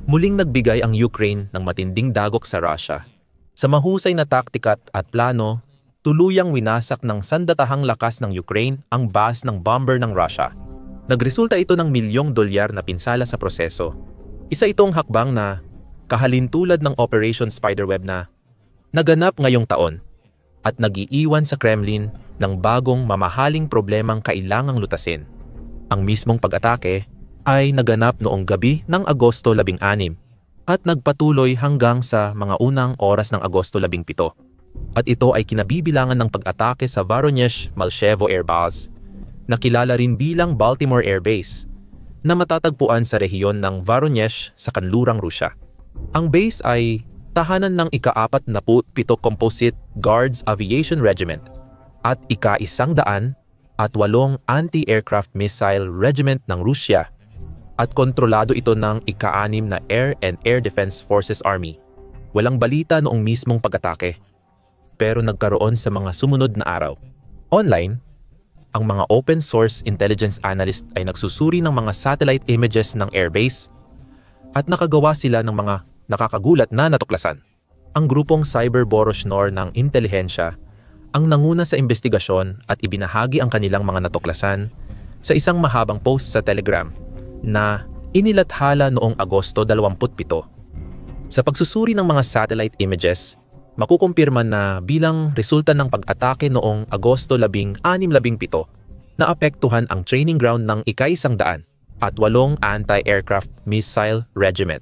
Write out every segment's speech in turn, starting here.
Muling nagbigay ang Ukraine ng matinding dagok sa Russia. Sa mahusay na taktika at plano, tuluyang winasak ng sandatahang lakas ng Ukraine ang base ng bomber ng Russia. Nagresulta ito ng $1 milyong na pinsala sa proseso. Isa itong hakbang na kahalintulad ng Operation Spiderweb na naganap ngayong taon at nag-iiwan sa Kremlin ng bagong mamahaling problemang kailangang lutasin. Ang mismong pag-atake ay naganap noong gabi ng Agosto 16 at nagpatuloy hanggang sa mga unang oras ng Agosto 17. At ito ay kinabibilangan ng pag-atake sa Voronezh-Malshevo Air Base, na kilala rin bilang Baltimore Air Base, na matatagpuan sa rehiyon ng Voronezh sa kanlurang Rusya. Ang base ay tahanan ng ika-47 Composite Guards Aviation Regiment at ika-108 Anti-Aircraft Missile Regiment ng Rusya, at kontrolado ito ng ika-6 na Air and Air Defense Forces Army. Walang balita noong mismong pag-atake, pero nagkaroon sa mga sumunod na araw. Online, ang mga open source intelligence analyst ay nagsusuri ng mga satellite images ng airbase at nakagawa sila ng mga nakakagulat na natuklasan. Ang grupong Cyber Boroshnor ng intelihensya ang nanguna sa investigasyon at ibinahagi ang kanilang mga natuklasan sa isang mahabang post sa Telegram na inilathala noong Agosto 27. Sa pagsusuri ng mga satellite images, makukumpirma na bilang resulta ng pag-atake noong Agosto 16-17 naapektuhan ang training ground ng ika-108 Anti-Aircraft Missile Regiment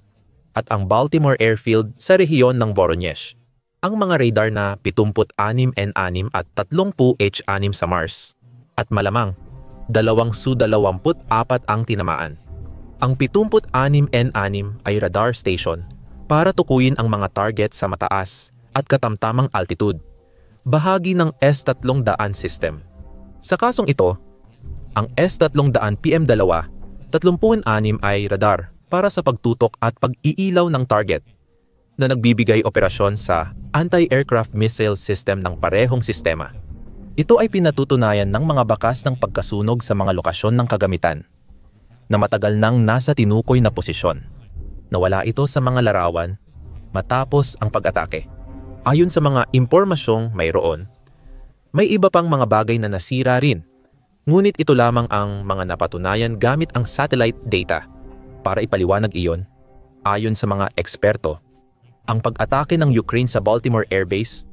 at ang Baltimore Airfield sa rehiyon ng Voronezh. Ang mga radar na 76N6 at 30H6 sa Mars at malamang 2 Su-24 ang tinamaan. Ang 76N6 ay radar station para tukuyin ang mga target sa mataas at katamtamang altitude, bahagi ng S-300 system. Sa kasong ito, ang S-300 PM-2 36 ay radar para sa pagtutok at pag-iilaw ng target na nagbibigay operasyon sa anti-aircraft missile system ng parehong sistema. Ito ay pinatutunayan ng mga bakas ng pagkasunog sa mga lokasyon ng kagamitan na matagal nang nasa tinukoy na posisyon. Nawala ito sa mga larawan matapos ang pag-atake. Ayon sa mga impormasyong mayroon, may iba pang mga bagay na nasira rin. Ngunit ito lamang ang mga napatunayan gamit ang satellite data. Para ipaliwanag iyon, ayon sa mga eksperto, ang pag-atake ng Ukraine sa Baltimore Air Base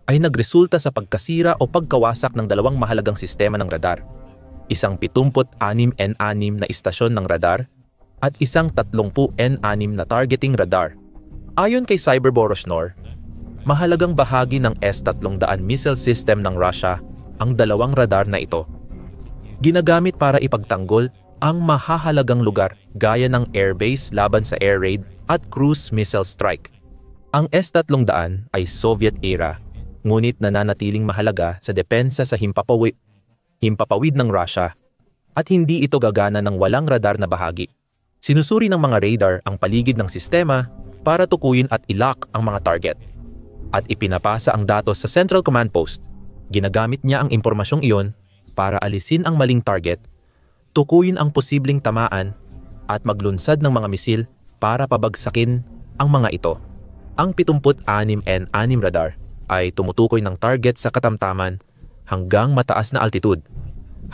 ay nagresulta sa pagkasira o pagkawasak ng dalawang mahalagang sistema ng radar. Isang 76N6 na istasyon ng radar at isang 30N6 na targeting radar. Ayon kay Cyber Boroshnor, mahalagang bahagi ng S-300 missile system ng Russia ang dalawang radar na ito. Ginagamit para ipagtanggol ang mahahalagang lugar gaya ng airbase laban sa air raid at cruise missile strike. Ang S-300 ay Soviet era, ngunit nananatiling mahalaga sa depensa sa himpapawid ng Russia at hindi ito gagana ng walang radar na bahagi. Sinusuri ng mga radar ang paligid ng sistema para tukuyin at i-lock ang mga target at ipinapasa ang datos sa Central Command Post. Ginagamit niya ang impormasyong iyon para alisin ang maling target, tukuyin ang posibleng tamaan at maglunsad ng mga misil para pabagsakin ang mga ito. Ang 76N6 radar ay tumutukoy ng target sa katamtaman hanggang mataas na altitude,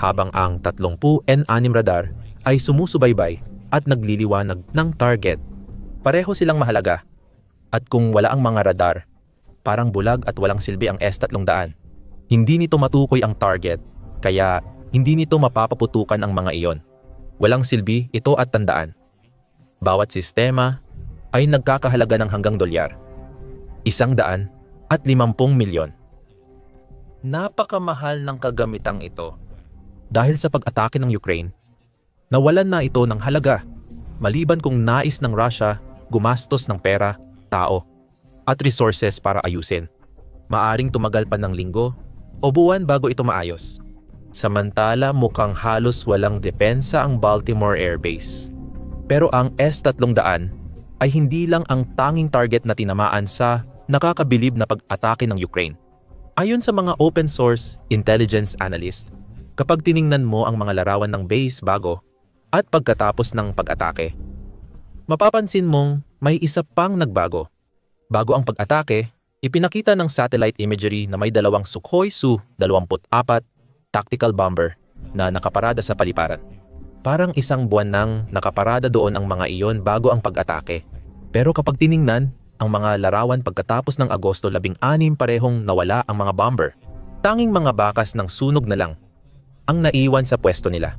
habang ang 30N6 radar ay sumusubaybay at nagliliwanag ng target. Pareho silang mahalaga, at kung wala ang mga radar, parang bulag at walang silbi ang S-300. Hindi nito matukoy ang target, kaya hindi nito mapapaputukan ang mga iyon. Walang silbi ito at tandaan. Bawat sistema ay nagkakahalaga ng hanggang $150 milyon. Napakamahal ng kagamitang ito. Dahil sa pag-atake ng Ukraine, nawalan na ito ng halaga, maliban kung nais ng Russia gumastos ng pera, tao, at resources para ayusin. Maaring tumagal pa ng linggo o buwan bago ito maayos. Samantala mukhang halos walang depensa ang Baltimore Air Base. Pero ang S-300 ay hindi lang ang tanging target na tinamaan sa nakakabilib na pag-atake ng Ukraine. Ayon sa mga open source intelligence analyst, kapag tiningnan mo ang mga larawan ng base bago at pagkatapos ng pag-atake, mapapansin mong may isa pang nagbago. Bago ang pag-atake, ipinakita ng satellite imagery na may dalawang Sukhoi Su-24 tactical bomber na nakaparada sa paliparan. Parang isang buwan nang nakaparada doon ang mga iyon bago ang pag-atake. Pero kapag tiningnan ang mga larawan pagkatapos ng Agosto 16, parehong nawala ang mga bomber. Tanging mga bakas ng sunog na lang ang naiwan sa pwesto nila.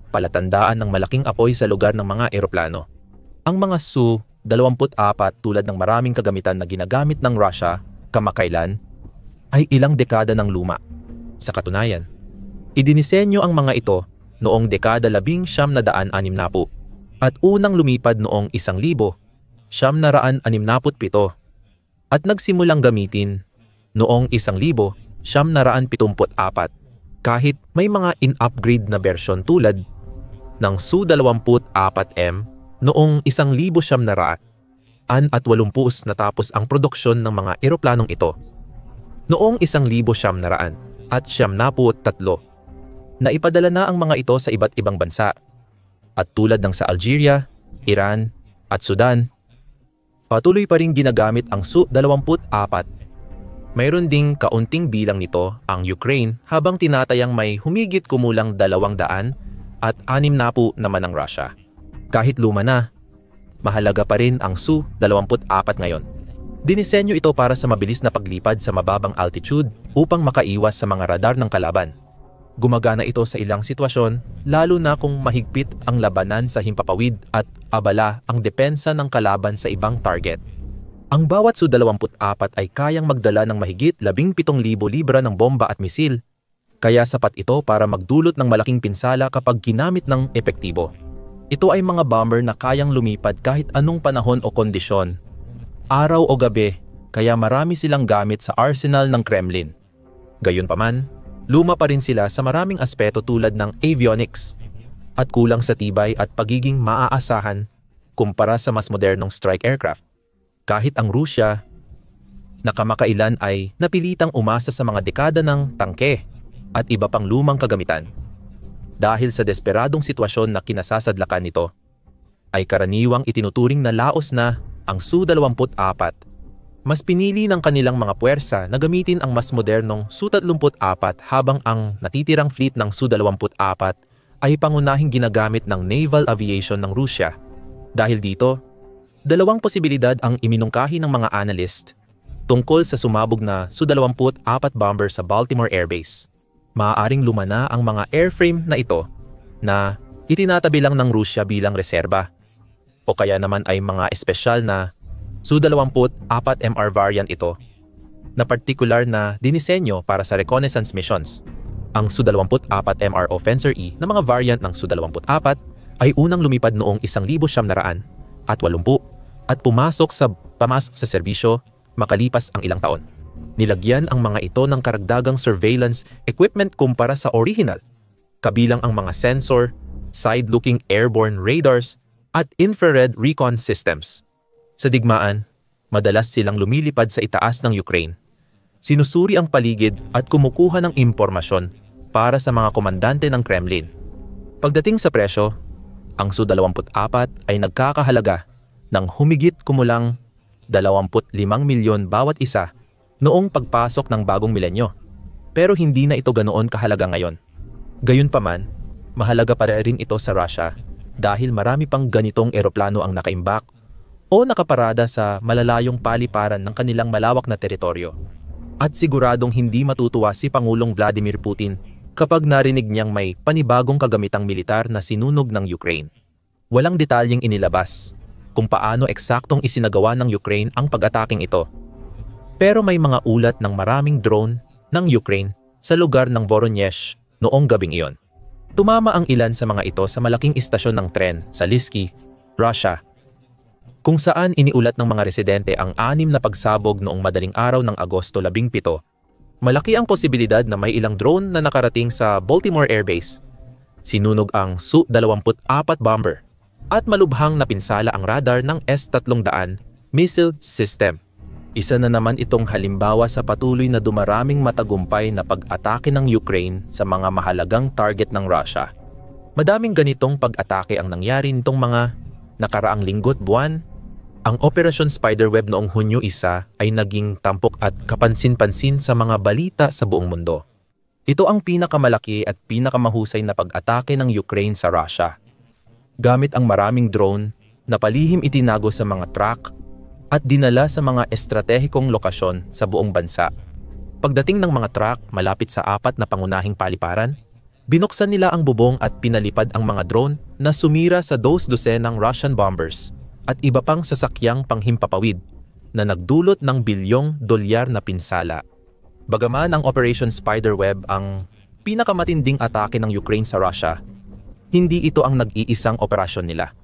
Palatandaan ng malaking apoy sa lugar ng mga eroplano. Ang mga Su-24 tulad ng maraming kagamitan na ginagamit ng Russia kamakailan ay ilang dekada ng luma. Sa katunayan, idinisenyo ang mga ito noong dekada 1960 at unang lumipad noong 1967 at nagsimulang gamitin noong 1974 kahit may mga in-upgrade na bersyon tulad ng Su-24M noong 1980 natapos ang produksyon ng mga eroplanong ito. Noong 1973 naipadala na ang mga ito sa iba't ibang bansa at tulad ng sa Algeria, Iran at Sudan, patuloy pa rin ginagamit ang Su-24. Mayroon ding kaunting bilang nito ang Ukraine habang tinatayang may humigit kumulang 260 naman ang Russia. Kahit luma na, mahalaga pa rin ang Su-24 ngayon. Dinisenyo ito para sa mabilis na paglipad sa mababang altitude upang makaiwas sa mga radar ng kalaban. Gumagana ito sa ilang sitwasyon, lalo na kung mahigpit ang labanan sa himpapawid at abala ang depensa ng kalaban sa ibang target. Ang bawat Su-24 ay kayang magdala ng mahigit 17,000 libra ng bomba at misil, kaya sapat ito para magdulot ng malaking pinsala kapag ginamit ng epektibo. Ito ay mga bomber na kayang lumipad kahit anong panahon o kondisyon, araw o gabi, kaya marami silang gamit sa arsenal ng Kremlin. Gayunpaman, luma pa rin sila sa maraming aspeto tulad ng avionics at kulang sa tibay at pagiging maaasahan kumpara sa mas modernong strike aircraft. Kahit ang Rusya na kamakailan ay napilitang umasa sa mga dekada ng tangke at iba pang lumang kagamitan. Dahil sa desperadong sitwasyon na kinasasadlakan nito, ay karaniwang itinuturing na laos na ang Su-24. Mas pinili ng kanilang mga puwersa na gamitin ang mas modernong Su-34 habang ang natitirang fleet ng Su-24 ay pangunahing ginagamit ng naval aviation ng Rusya. Dahil dito, dalawang posibilidad ang iminungkahi ng mga analyst tungkol sa sumabog na Su-24 bomber sa Baltimore Air Base. Maaaring lumana ang mga airframe na ito na itinatabi lang ng Rusya bilang reserba o kaya naman ay mga espesyal na Su-24MR variant ito na partikular na dinisenyo para sa reconnaissance missions. Ang Su-24MR Offenser E na mga variant ng Su-24 ay unang lumipad noong 1980 at pumasok sa serbisyo makalipas ang ilang taon. Nilagyan ang mga ito ng karagdagang surveillance equipment kumpara sa original, kabilang ang mga sensor, side-looking airborne radars at infrared recon systems. Sa digmaan, madalas silang lumilipad sa itaas ng Ukraine. Sinusuri ang paligid at kumukuha ng impormasyon para sa mga komandante ng Kremlin. Pagdating sa presyo, ang Su-24 ay nagkakahalaga ng humigit kumulang 25 milyon bawat isa noong pagpasok ng bagong milenyo. Pero hindi na ito ganoon kahalaga ngayon. Gayunpaman, mahalaga pa rin ito sa Russia dahil marami pang ganitong eroplano ang nakaimbak o nakaparada sa malalayong paliparan ng kanilang malawak na teritoryo. At siguradong hindi matutuwa si Pangulong Vladimir Putin kapag narinig niyang may panibagong kagamitang militar na sinunog ng Ukraine. Walang detalyeng inilabas kung paano eksaktong isinagawa ng Ukraine ang pag-ataking ito. Pero may mga ulat ng maraming drone ng Ukraine sa lugar ng Voronezh noong gabing iyon. Tumama ang ilan sa mga ito sa malaking istasyon ng tren sa Lysky, Russia, kung saan iniulat ng mga residente ang 6 na pagsabog noong madaling araw ng Agosto 17. Malaki ang posibilidad na may ilang drone na nakarating sa Baltimore Air Base. Sinunog ang Su-24 bomber at malubhang napinsala ang radar ng S-300 missile system. Isa na naman itong halimbawa sa patuloy na dumaraming matagumpay na pag-atake ng Ukraine sa mga mahalagang target ng Russia. Madaming ganitong pag-atake ang nangyari nitong mga nakaraang linggo't buwan, ang Operation Spiderweb noong Hunyo 1 ay naging tampok at kapansin-pansin sa mga balita sa buong mundo. Ito ang pinakamalaki at pinakamahusay na pag-atake ng Ukraine sa Russia. Gamit ang maraming drone na palihim itinago sa mga truck at dinala sa mga estratehikong lokasyon sa buong bansa. Pagdating ng mga truck malapit sa 4 na pangunahing paliparan, binuksan nila ang bubong at pinalipad ang mga drone na sumira sa 12 ng Russian bombers at iba pang sasakyang panghimpapawid na nagdulot ng bilyong dolyar na pinsala. Bagaman ang Operation Spiderweb ang pinakamatinding atake ng Ukraine sa Russia, hindi ito ang nag-iisang operasyon nila.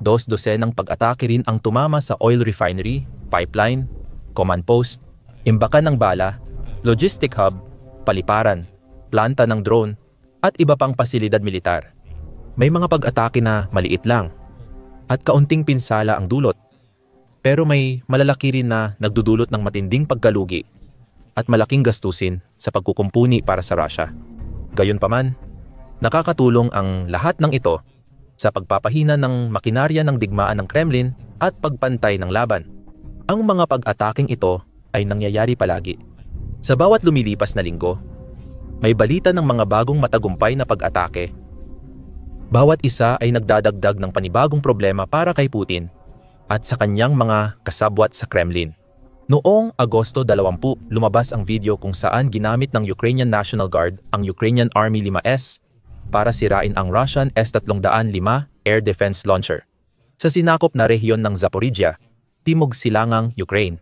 12 ng pag-atake rin ang tumama sa oil refinery, pipeline, command post, imbakan ng bala, logistic hub, paliparan, planta ng drone, at iba pang pasilidad militar. May mga pag-atake na maliit lang at kaunting pinsala ang dulot. Pero may malalaki rin na nagdudulot ng matinding pagkalugi at malaking gastusin sa pagkukumpuni para sa Russia. Gayunpaman, nakakatulong ang lahat ng ito sa pagpapahina ng makinarya ng digmaan ng Kremlin at pagpantay ng laban. Ang mga pag-ataking ito ay nangyayari palagi. Sa bawat lumilipas na linggo, may balita ng mga bagong matagumpay na pag-atake. Bawat isa ay nagdadagdag ng panibagong problema para kay Putin at sa kanyang mga kasabwat sa Kremlin. Noong Agosto 20, lumabas ang video kung saan ginamit ng Ukrainian National Guard ang Ukrainian Army 5S para sirain ang Russian S-305 air defense launcher sa sinakop na rehiyon ng Zaporizhia, timog silangang Ukraine.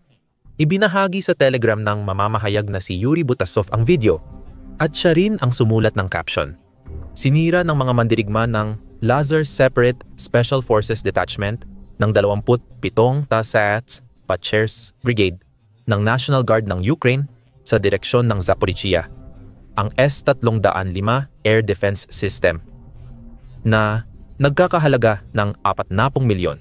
Ibinahagi sa Telegram ng mamamahayag na si Yuri Butasov ang video at siya rin ang sumulat ng caption. Sinira ng mga mandirigma ng Lazar Separate Special Forces Detachment ng 27 Tasats Pachers Brigade ng National Guard ng Ukraine sa direksyon ng Zaporizhia, ang S-305 Air Defense System na nagkakahalaga ng 40 milyon.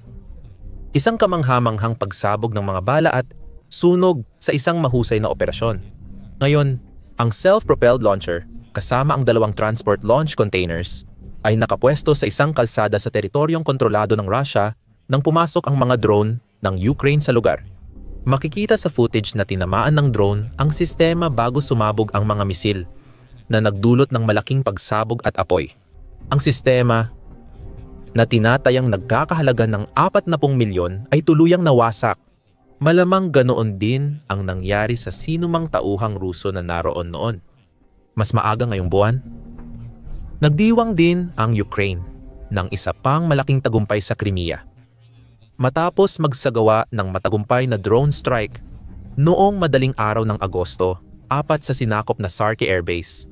Isang kamanghamanghang pagsabog ng mga bala at sunog sa isang mahusay na operasyon. Ngayon, ang self-propelled launcher kasama ang 2 transport launch containers ay nakapwesto sa isang kalsada sa teritoryong kontrolado ng Russia nang pumasok ang mga drone ng Ukraine sa lugar. Makikita sa footage na tinamaan ng drone ang sistema bago sumabog ang mga misil na nagdulot ng malaking pagsabog at apoy. Ang sistema na tinatayang nagkakahalaga ng 40 milyon ay tuluyang nawasak. Malamang ganoon din ang nangyari sa sinumang tauhang Ruso na naroon noon. Mas maaga ngayong buwan, nagdiwang din ang Ukraine ng isa pang malaking tagumpay sa Crimea. Matapos magsagawa ng matagumpay na drone strike noong madaling araw ng Agosto, 4 sa sinakop na Sarki Air Base,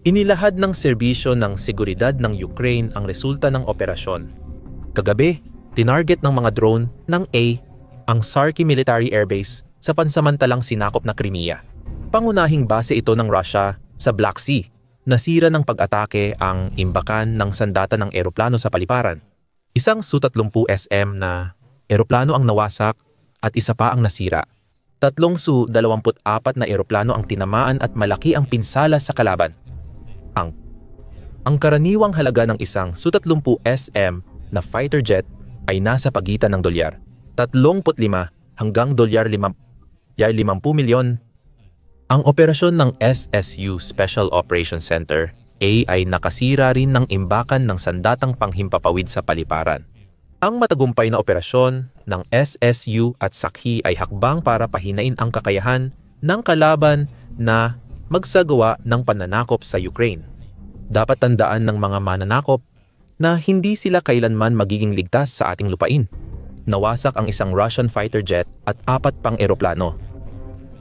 inilahad ng serbisyo ng seguridad ng Ukraine ang resulta ng operasyon. Kagabi, tinarget ng mga drone ng ang Sarki Military Air Base sa pansamantalang sinakop na Crimea. Pangunahing base ito ng Russia sa Black Sea. Nasira ng pag-atake ang imbakan ng sandata ng eroplano sa paliparan. Isang Su-30 SM na eroplano ang nawasak at isa pa ang nasira. 3 Su-24 na eroplano ang tinamaan at malaki ang pinsala sa kalaban. Ang karaniwang halaga ng isang Su-30 SM na fighter jet ay nasa pagitan ng dolyar 35 hanggang dolyar 50 milyon. Ang operasyon ng SSU Special Operations Center ay nakasira rin ng imbakan ng sandatang panghimpapawid sa paliparan. Ang matagumpay na operasyon ng SSU at Sakhi ay hakbang para pahinain ang kakayahan ng kalaban na magsagawa ng pananakop sa Ukraine. Dapat tandaan ng mga mananakop na hindi sila kailanman magiging ligtas sa ating lupain. Nawasak ang isang Russian fighter jet at 4 pang eroplano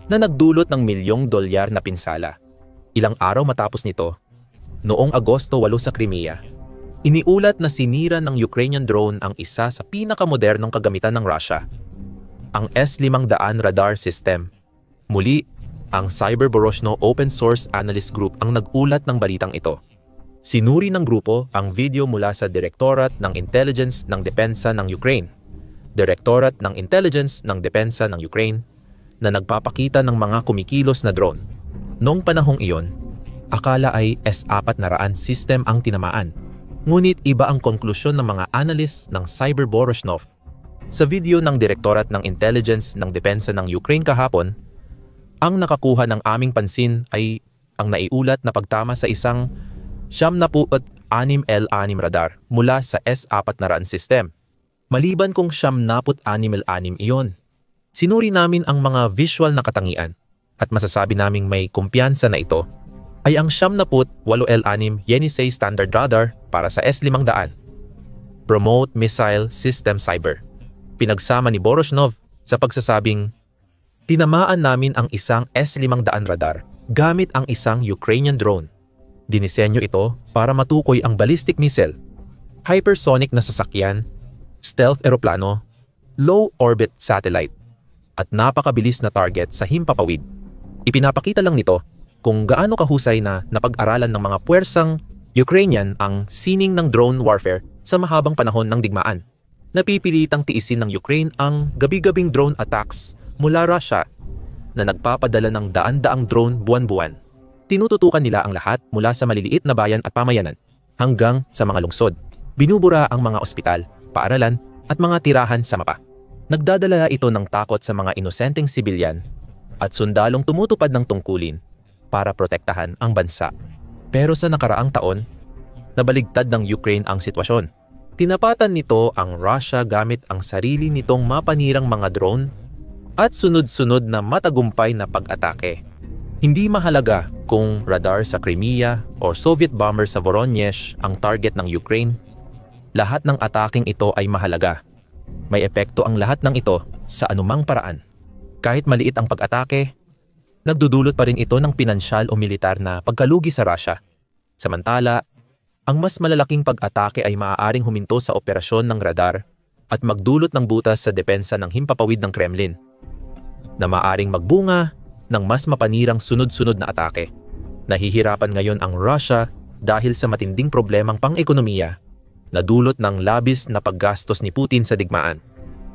na nagdulot ng milyong dolyar na pinsala. Ilang araw matapos nito, noong Agosto 8 sa Crimea, iniulat na sinira ng Ukrainian drone ang isa sa pinakamodernong kagamitan ng Russia, ang S-500 radar system. Muli, ang Cyberborozhno Open Source Analyst Group ang nag-ulat ng balitang ito. Sinuri ng grupo ang video mula sa Direktorat ng Intelligence ng Depensa ng Ukraine, Direktorat ng Intelligence ng Depensa ng Ukraine, na nagpapakita ng mga kumikilos na drone. Noong panahong iyon, akala ay S-400 system ang tinamaan. Ngunit iba ang konklusyon ng mga analyst ng Cyber Boroshnov. Sa video ng Direktorat ng Intelligence ng Depensa ng Ukraine kahapon, ang nakakuha ng aming pansin ay ang naiulat na pagtama sa isang 76L6 radar mula sa S-400 system. Maliban kung 76L6 iyon, sinuri namin ang mga visual na katangian at masasabi naming may kumpiyansa na ito ay ang 78L6 Yenisei Standard Radar para sa S-500, Promote Missile System Cyber. Pinagsama ni Boroshnov sa pagsasabing, tinamaan namin ang isang S-500 radar gamit ang isang Ukrainian drone. Dinisenyo ito para matukoy ang ballistic missile, hypersonic na sasakyan, stealth eroplano, low-orbit satellite, at napakabilis na target sa himpapawid. Ipinapakita lang nito kung gaano kahusay na napag-aralan ng mga puwersang Ukrainian ang sining ng drone warfare sa mahabang panahon ng digmaan. Napipilitang tiisin ng Ukraine ang gabi-gabing drone attacks mula Russia na nagpapadala ng daan-daang drone buwan-buwan. Tinututukan nila ang lahat mula sa maliliit na bayan at pamayanan hanggang sa mga lungsod. Binubura ang mga ospital, paaralan at mga tirahan sa mapa. Nagdadala ito ng takot sa mga inosenteng sibilyan at sundalong tumutupad ng tungkulin para protektahan ang bansa. Pero sa nakaraang taon, nabaligtad ng Ukraine ang sitwasyon. Tinapatan nito ang Russia gamit ang sarili nitong mapanirang mga drone at sunod-sunod na matagumpay na pag-atake. Hindi mahalaga kung radar sa Crimea o Soviet bomber sa Voronezh ang target ng Ukraine. Lahat ng ataking ito ay mahalaga. May epekto ang lahat ng ito sa anumang paraan. Kahit maliit ang pag-atake, nagdudulot pa rin ito ng pinansyal o militar na pagkalugi sa Russia. Samantala, ang mas malalaking pag-atake ay maaaring huminto sa operasyon ng radar at magdulot ng butas sa depensa ng himpapawid ng Kremlin, na maaaring magbunga ng mas mapanirang sunod-sunod na atake. Nahihirapan ngayon ang Russia dahil sa matinding problemang pang-ekonomiya na dulot ng labis na paggastos ni Putin sa digmaan.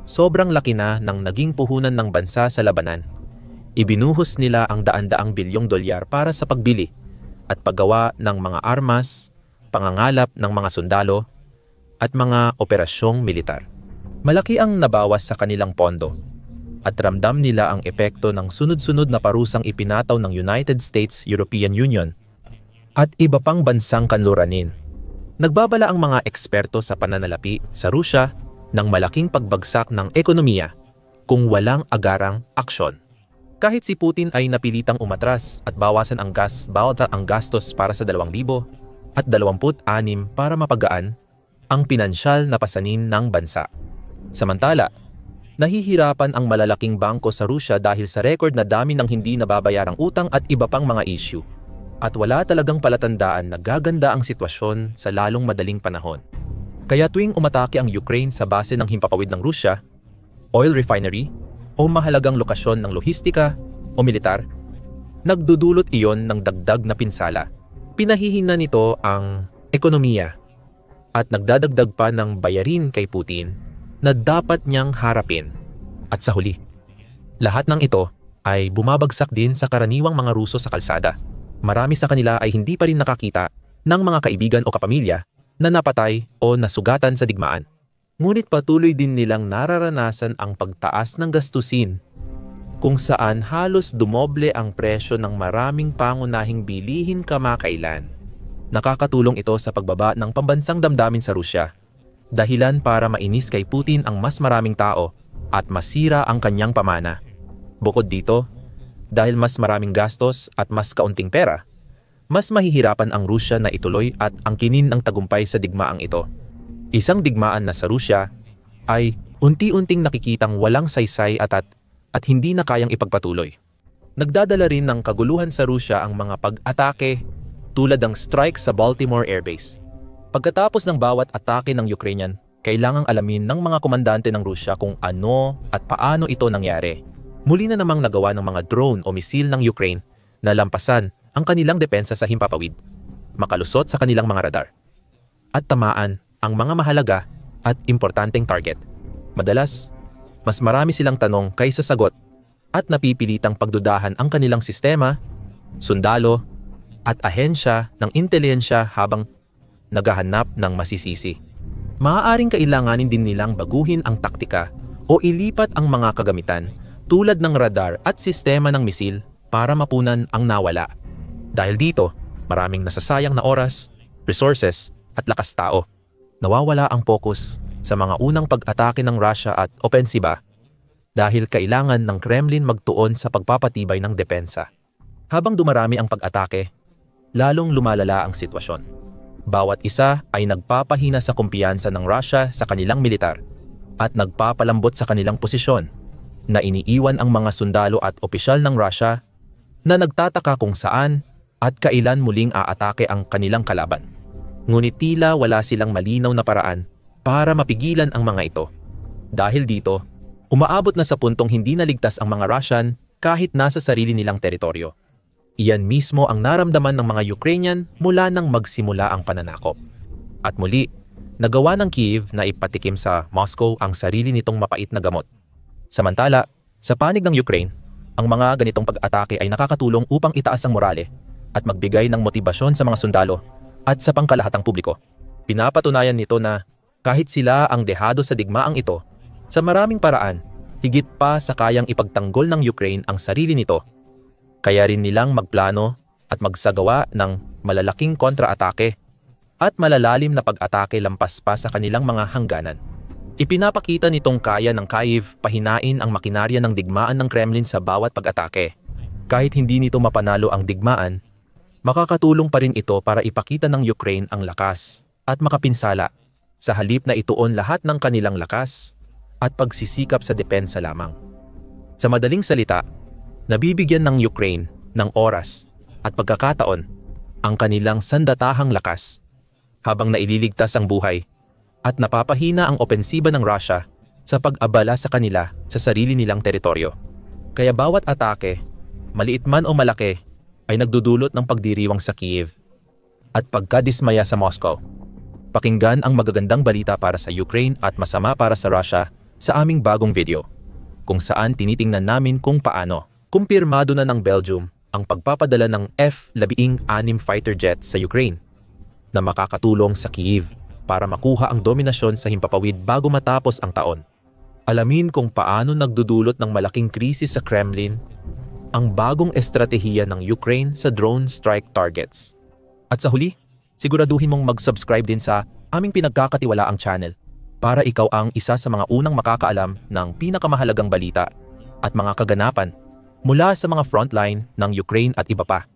Sobrang laki na ng naging puhunan ng bansa sa labanan. Ibinuhos nila ang daan-daang bilyong dolyar para sa pagbili at paggawa ng mga armas, pangangalap ng mga sundalo, at mga operasyong militar. Malaki ang nabawas sa kanilang pondo at ramdam nila ang epekto ng sunod-sunod na parusang ipinataw ng United States, European Union at iba pang bansang kanluranin. Nagbabala ang mga eksperto sa pananalapi sa Rusya ng malaking pagbagsak ng ekonomiya kung walang agarang aksyon. Kahit si Putin ay napilitang umatras at bawasan ang gastos para sa 2026 para mapagaan ang pinansyal na pasanin ng bansa. Samantala, nahihirapan ang malalaking bangko sa Rusya dahil sa record na dami ng hindi nababayarang utang at iba pang mga issue. At wala talagang palatandaan na gaganda ang sitwasyon sa lalong madaling panahon. Kaya tuwing umatake ang Ukraine sa base ng himpapawid ng Rusya, oil refinery, o mahalagang lokasyon ng lohistika o militar, nagdudulot iyon ng dagdag na pinsala. Pinahihina nito ang ekonomiya at nagdadagdag pa ng bayarin kay Putin na dapat niyang harapin. At sa huli, lahat ng ito ay bumabagsak din sa karaniwang mga Ruso sa kalsada. Marami sa kanila ay hindi pa rin nakakita ng mga kaibigan o kapamilya na napatay o nasugatan sa digmaan. Ngunit patuloy din nilang nararanasan ang pagtaas ng gastusin kung saan halos dumoble ang presyo ng maraming pangunahing bilihin kamakailan. Nakakatulong ito sa pagbaba ng pambansang damdamin sa Rusya, dahilan para mainis kay Putin ang mas maraming tao at masira ang kanyang pamana. Bukod dito, dahil mas maraming gastos at mas kaunting pera, mas mahihirapan ang Rusya na ituloy at angkinin ang tagumpay sa digmaang ito. Isang digmaan na sa Rusya ay unti-unting nakikitang walang saysay at hindi na kayang ipagpatuloy. Nagdadala rin ng kaguluhan sa Rusya ang mga pag-atake tulad ng strike sa Baltimore Air Base. Pagkatapos ng bawat atake ng Ukrainian, kailangang alamin ng mga komandante ng Rusya kung ano at paano ito nangyari. Muli na namang nagawa ng mga drone o misil ng Ukraine na lampasan ang kanilang depensa sa himpapawid, makalusot sa kanilang mga radar, at tamaan ang mga mahalaga at importanteng target. Madalas, mas marami silang tanong kaysa sagot at napipilitang pagdudahan ang kanilang sistema, sundalo, at ahensya ng intelihensya habang naghahanap ng masisisi. Maaaring kailanganin din nilang baguhin ang taktika o ilipat ang mga kagamitan tulad ng radar at sistema ng misil para mapunan ang nawala. Dahil dito, maraming nasasayang na oras, resources at lakas tao. Nawawala ang focus sa mga unang pag-atake ng Russia at opensiba dahil kailangan ng Kremlin magtuon sa pagpapatibay ng depensa. Habang dumarami ang pag-atake, lalong lumalala ang sitwasyon. Bawat isa ay nagpapahina sa kumpiyansa ng Russia sa kanilang militar at nagpapalambot sa kanilang posisyon na iniiwan ang mga sundalo at opisyal ng Russia na nagtataka kung saan at kailan muling aatake ang kanilang kalaban. Ngunit tila wala silang malinaw na paraan para mapigilan ang mga ito. Dahil dito, umaabot na sa puntong hindi naligtas ang mga Russian kahit nasa sarili nilang teritoryo. Iyan mismo ang naramdaman ng mga Ukrainian mula nang magsimula ang pananakop. At muli, nagawa ng Kyiv na ipatikim sa Moscow ang sarili nitong mapait na gamot. Samantala, sa panig ng Ukraine, ang mga ganitong pag-atake ay nakakatulong upang itaas ang morale at magbigay ng motibasyon sa mga sundalo at sa pangkalahatang publiko. Pinapatunayan nito na kahit sila ang dehado sa digmaang ito, sa maraming paraan, higit pa sa kayang ipagtanggol ng Ukraine ang sarili nito. Kaya rin nilang magplano at magsagawa ng malalaking kontra-atake at malalalim na pag-atake lampas pa sa kanilang mga hangganan. Ipinapakita nitong kaya ng Kyiv pahinain ang makinarya ng digmaan ng Kremlin sa bawat pag-atake. Kahit hindi nito mapanalo ang digmaan, makakatulong pa rin ito para ipakita ng Ukraine ang lakas at makapinsala sa halip na ituon lahat ng kanilang lakas at pagsisikap sa depensa lamang. Sa madaling salita, nabibigyan ng Ukraine ng oras at pagkakataon ang kanilang sandatahang lakas habang naililigtas ang buhay at napapahina ang opensiba ng Russia sa pag-abala sa kanila sa sarili nilang teritoryo. Kaya bawat atake, maliit man o malaki, ay nagdudulot ng pagdiriwang sa Kyiv at pagkadismaya sa Moscow. Pakinggan ang magagandang balita para sa Ukraine at masama para sa Russia sa aming bagong video, kung saan tinitingnan namin kung paano kumpirmado na ng Belgium ang pagpapadala ng F-16 fighter jets sa Ukraine na makakatulong sa Kyiv para makuha ang dominasyon sa himpapawid bago matapos ang taon. Alamin kung paano nagdudulot ng malaking krisis sa Kremlin ang bagong estratehiya ng Ukraine sa drone strike targets. At sa huli, siguraduhin mong mag-subscribe din sa aming pinagkakatiwalaang channel para ikaw ang isa sa mga unang makakaalam ng pinakamahalagang balita at mga kaganapan mula sa mga frontline ng Ukraine at iba pa.